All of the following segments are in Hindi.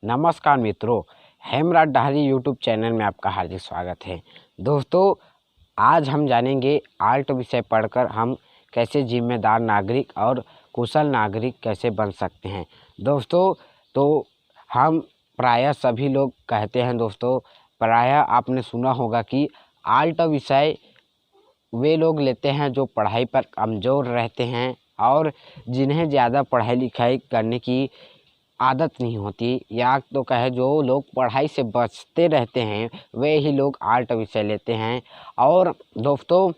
नमस्कार मित्रों, हेमराज डाहरी यूट्यूब चैनल में आपका हार्दिक स्वागत है। दोस्तों, आज हम जानेंगे आर्ट विषय पढ़कर हम कैसे जिम्मेदार नागरिक और कुशल नागरिक कैसे बन सकते हैं। दोस्तों, तो हम प्रायः सभी लोग कहते हैं दोस्तों, प्रायः आपने सुना होगा कि आर्ट विषय वे लोग लेते हैं जो पढ़ाई पर कमज़ोर रहते हैं और जिन्हें ज़्यादा पढ़ाई लिखाई करने की आदत नहीं होती, या तो कहे जो लोग पढ़ाई से बचते रहते हैं वे ही लोग आर्ट विषय लेते हैं। और दोस्तों,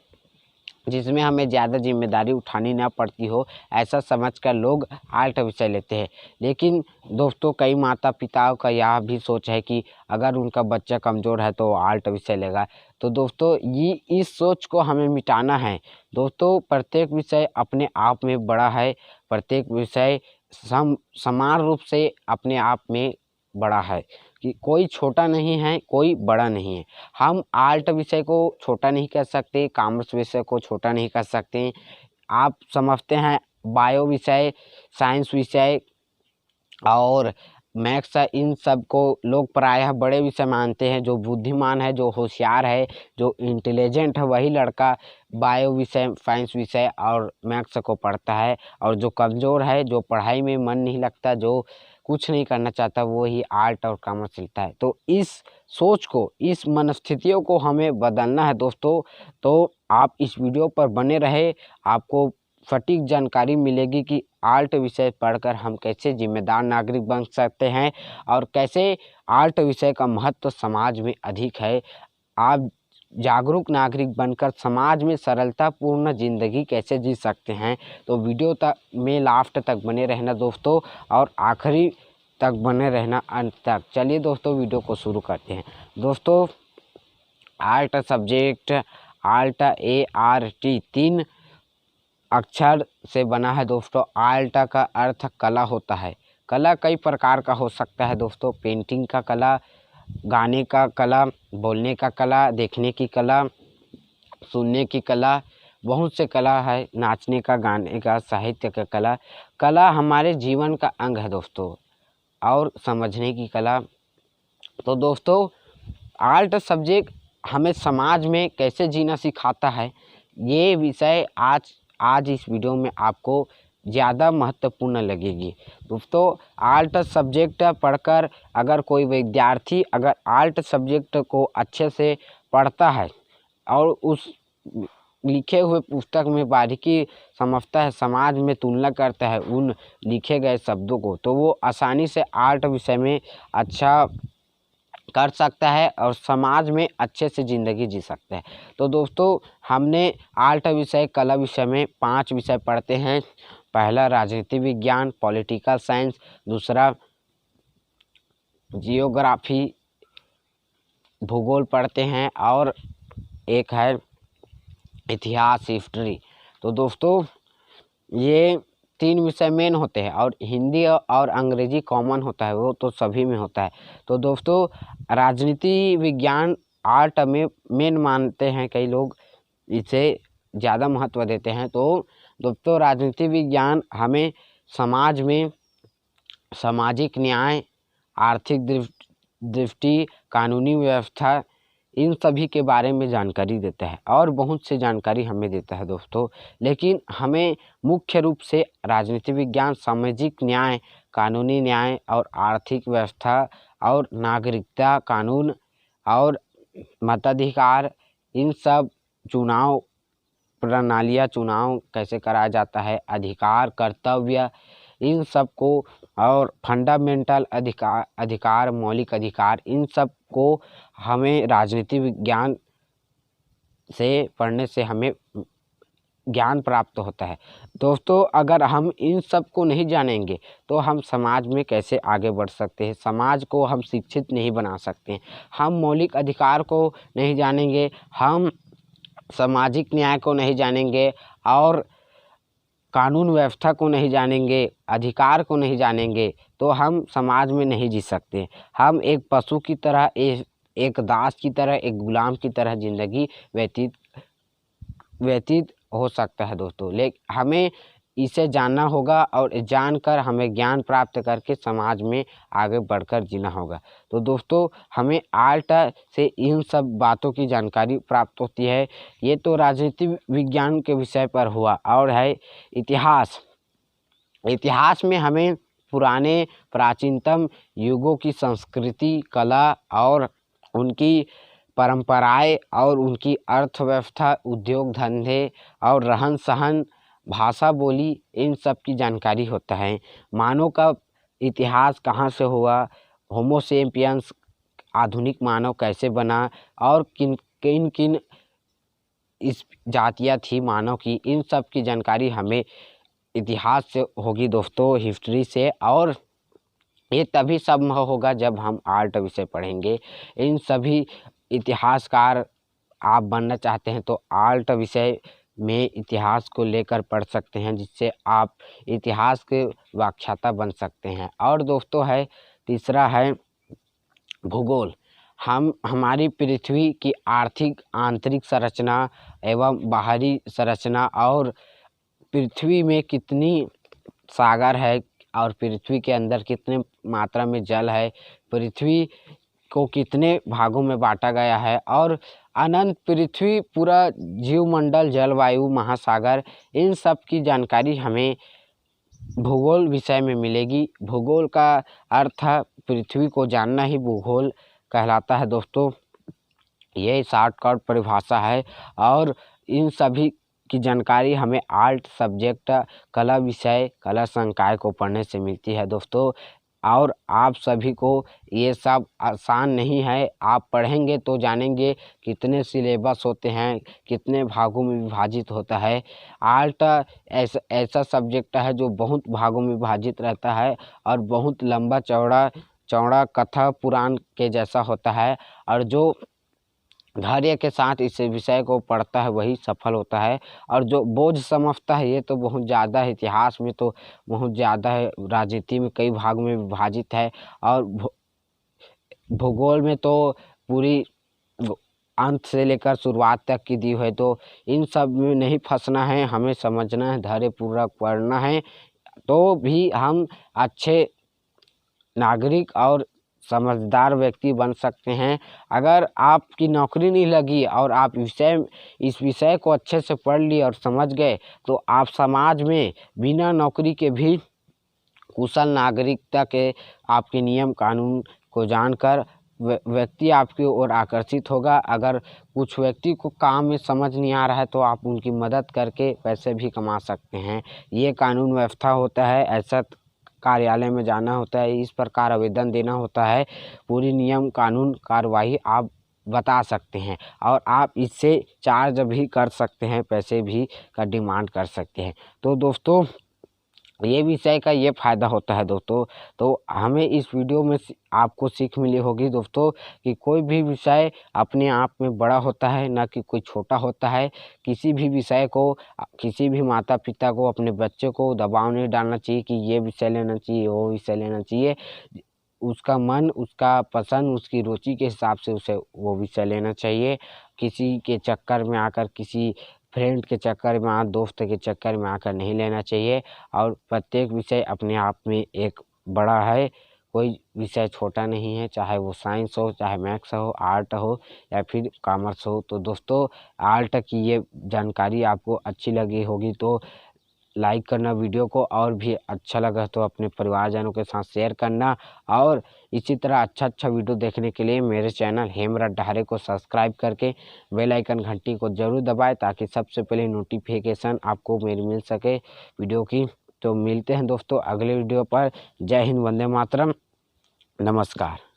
जिसमें हमें ज़्यादा जिम्मेदारी उठानी ना पड़ती हो ऐसा समझकर लोग आर्ट विषय लेते हैं। लेकिन दोस्तों, कई माता पिताओं का यह भी सोच है कि अगर उनका बच्चा कमज़ोर है तो आर्ट विषय लेगा। तो दोस्तों, ये इस सोच को हमें मिटाना है। दोस्तों, प्रत्येक विषय अपने आप में बड़ा है, प्रत्येक विषय समान रूप से अपने आप में बड़ा है कि कोई छोटा नहीं है, कोई बड़ा नहीं है। हम आर्ट विषय को छोटा नहीं कर सकते, कॉमर्स विषय को छोटा नहीं कर सकते। आप समझते हैं बायो विषय, साइंस विषय और मैथ्स, इन सब को लोग प्रायः बड़े विषय मानते हैं। जो बुद्धिमान है, जो होशियार है, जो इंटेलिजेंट है, वही लड़का बायो विषय, साइंस विषय और मैथ्स को पढ़ता है। और जो कमज़ोर है, जो पढ़ाई में मन नहीं लगता, जो कुछ नहीं करना चाहता, वो ही आर्ट और कॉमर्स लेता है। तो इस सोच को, इस मनस्थितियों को हमें बदलना है दोस्तों। तो आप इस वीडियो पर बने रहे, आपको सटीक जानकारी मिलेगी कि आर्ट विषय पढ़कर हम कैसे जिम्मेदार नागरिक बन सकते हैं और कैसे आर्ट विषय का महत्व समाज में अधिक है। आप जागरूक नागरिक बनकर समाज में सरलतापूर्ण ज़िंदगी कैसे जी सकते हैं। तो वीडियो तक में लास्ट तक बने रहना दोस्तों, और आखिरी तक बने रहना अंत तक। चलिए दोस्तों, वीडियो को शुरू करते हैं। दोस्तों, आर्ट सब्जेक्ट, आर्ट ART 3 अक्षर से बना है दोस्तों। आर्ट का अर्थ कला होता है। कला कई प्रकार का हो सकता है दोस्तों। पेंटिंग का कला, गाने का कला, बोलने का कला, देखने की कला, सुनने की कला, बहुत से कला है, नाचने का, गाने का, साहित्य का कला। कला हमारे जीवन का अंग है दोस्तों, और समझने की कला। तो दोस्तों, आर्ट सब्जेक्ट हमें समाज में कैसे जीना सिखाता है, ये विषय आज इस वीडियो में आपको ज़्यादा महत्वपूर्ण लगेगी दोस्तों। आर्ट सब्जेक्ट पढ़कर अगर कोई विद्यार्थी अगर आर्ट सब्जेक्ट को अच्छे से पढ़ता है और उस लिखे हुए पुस्तक में बारीकी समझता है, समाज में तुलना करता है उन लिखे गए शब्दों को, तो वो आसानी से आर्ट विषय में अच्छा कर सकता है और समाज में अच्छे से ज़िंदगी जी सकता है। तो दोस्तों, हमने आर्ट विषय, कला विषय में 5 विषय पढ़ते हैं। पहला राजनीति विज्ञान, पॉलिटिकल साइंस, दूसरा जियोग्राफी, भूगोल पढ़ते हैं, और एक है इतिहास, हिस्ट्री। तो दोस्तों, ये 3 विषय मेन होते हैं, और हिंदी और अंग्रेजी कॉमन होता है, वो तो सभी में होता है। तो दोस्तों, राजनीति विज्ञान आर्ट में मेन मानते हैं कई लोग, इसे ज़्यादा महत्व देते हैं। तो दोस्तों, राजनीति विज्ञान हमें समाज में सामाजिक न्याय, आर्थिक दृष्टि, कानूनी व्यवस्था, इन सभी के बारे में जानकारी देता है, और बहुत सी जानकारी हमें देता है दोस्तों। लेकिन हमें मुख्य रूप से राजनीति विज्ञान सामाजिक न्याय, कानूनी न्याय और आर्थिक व्यवस्था और नागरिकता कानून और मताधिकार, इन सब, चुनाव प्रणालियाँ, चुनाव कैसे कराया जाता है, अधिकार, कर्तव्य, इन सब को, और फंडामेंटल अधिकार, मौलिक अधिकार, इन सब को हमें राजनीति विज्ञान से पढ़ने से हमें ज्ञान प्राप्त होता है दोस्तों। अगर हम इन सब को नहीं जानेंगे तो हम समाज में कैसे आगे बढ़ सकते हैं, समाज को हम शिक्षित नहीं बना सकते हैं। हम मौलिक अधिकार को नहीं जानेंगे, हम सामाजिक न्याय को नहीं जानेंगे, और कानून व्यवस्था को नहीं जानेंगे, अधिकार को नहीं जानेंगे, तो हम समाज में नहीं जी सकते। हम एक पशु की तरह, एक दास की तरह, एक गुलाम की तरह ज़िंदगी व्यतीत हो सकता है दोस्तों। लेकिन हमें इसे जानना होगा और जानकर हमें ज्ञान प्राप्त करके समाज में आगे बढ़कर जीना होगा। तो दोस्तों हमें आर्ट से इन सब बातों की जानकारी प्राप्त होती है। ये तो राजनीति विज्ञान के विषय पर हुआ। और है इतिहास। इतिहास में हमें पुराने प्राचीनतम युगों की संस्कृति, कला और उनकी परंपराएं और उनकी अर्थव्यवस्था, उद्योग धंधे और रहन सहन, भाषा बोली, इन सब की जानकारी होता है। मानव का इतिहास कहाँ से हुआ, होमो सेपियंस आधुनिक मानव कैसे बना और किन किन किन इस जातियाँ थी मानव की, इन सब की जानकारी हमें इतिहास से होगी दोस्तों, हिस्ट्री से। और ये तभी संभव होगा जब हम आर्ट विषय पढ़ेंगे। इन सभी इतिहासकार आप बनना चाहते हैं तो आर्ट विषय में इतिहास को लेकर पढ़ सकते हैं, जिससे आप इतिहास के व्याख्याता बन सकते हैं। और दोस्तों है तीसरा है भूगोल। हमारी पृथ्वी की आर्थिक आंतरिक संरचना एवं बाहरी संरचना और पृथ्वी में कितनी सागर है और पृथ्वी के अंदर कितने मात्रा में जल है, पृथ्वी को कितने भागों में बांटा गया है और अनंत पृथ्वी, पूरा जीवमंडल, जलवायु, महासागर, इन सब की जानकारी हमें भूगोल विषय में मिलेगी। भूगोल का अर्थ है पृथ्वी को जानना ही भूगोल कहलाता है दोस्तों। ये शॉर्टकट परिभाषा है और इन सभी की जानकारी हमें आर्ट सब्जेक्ट, कला विषय, कला संकाय को पढ़ने से मिलती है दोस्तों। और आप सभी को ये सब आसान नहीं है, आप पढ़ेंगे तो जानेंगे कितने सिलेबस होते हैं, कितने भागों में विभाजित होता है। आर्ट ऐसा सब्जेक्ट है जो बहुत भागों में विभाजित रहता है और बहुत लंबा चौड़ा कथा पुराण के जैसा होता है। और जो धैर्य के साथ इस विषय को पढ़ता है वही सफल होता है। और जो बोझ समझता है ये तो बहुत ज़्यादा है, इतिहास में तो बहुत ज़्यादा है, राजनीति में कई भाग में विभाजित है और भूगोल में तो पूरी अंत से लेकर शुरुआत तक की दी है। तो इन सब में नहीं फंसना है, हमें समझना है, धैर्यपूर्वक पढ़ना है, तो भी हम अच्छे नागरिक और समझदार व्यक्ति बन सकते हैं। अगर आपकी नौकरी नहीं लगी और आप इस विषय को अच्छे से पढ़ लिए और समझ गए तो आप समाज में बिना नौकरी के भी कुशल नागरिकता के आपके नियम कानून को जानकर व्यक्ति आपकी ओर आकर्षित होगा। अगर कुछ व्यक्ति को काम में समझ नहीं आ रहा है तो आप उनकी मदद करके पैसे भी कमा सकते हैं। ये कानून व्यवस्था होता है, ऐसा कार्यालय में जाना होता है, इस प्रकार आवेदन देना होता है, पूरी नियम कानून कार्यवाही आप बता सकते हैं और आप इससे चार्ज भी कर सकते हैं, पैसे भी का डिमांड कर सकते हैं। तो दोस्तों ये विषय का ये फ़ायदा होता है दोस्तों। तो हमें इस वीडियो में आपको सीख मिली होगी दोस्तों कि कोई भी विषय अपने आप में बड़ा होता है, ना कि कोई छोटा होता है। किसी भी विषय को, किसी भी माता पिता को अपने बच्चे को दबाव नहीं डालना चाहिए कि ये विषय लेना चाहिए, वो विषय लेना चाहिए। उसका मन, उसका पसंद, उसकी रुचि के हिसाब से उसे वो विषय लेना चाहिए। किसी के चक्कर में आकर, किसी फ्रेंड के चक्कर में, दोस्त के चक्कर में आकर नहीं लेना चाहिए। और प्रत्येक विषय अपने आप में एक बड़ा है, कोई विषय छोटा नहीं है, चाहे वो साइंस हो, चाहे मैथ्स हो, आर्ट हो या फिर कॉमर्स हो। तो दोस्तों आर्ट की ये जानकारी आपको अच्छी लगी होगी तो लाइक करना वीडियो को, और भी अच्छा लगा तो अपने परिवारजनों के साथ शेयर करना। और इसी तरह अच्छा वीडियो देखने के लिए मेरे चैनल हेमराज डहारे को सब्सक्राइब करके बेल आइकन घंटी को ज़रूर दबाएं ताकि सबसे पहले नोटिफिकेशन आपको मेरी मिल सके वीडियो की। तो मिलते हैं दोस्तों अगले वीडियो पर। जय हिंद, वंदे मातरम, नमस्कार।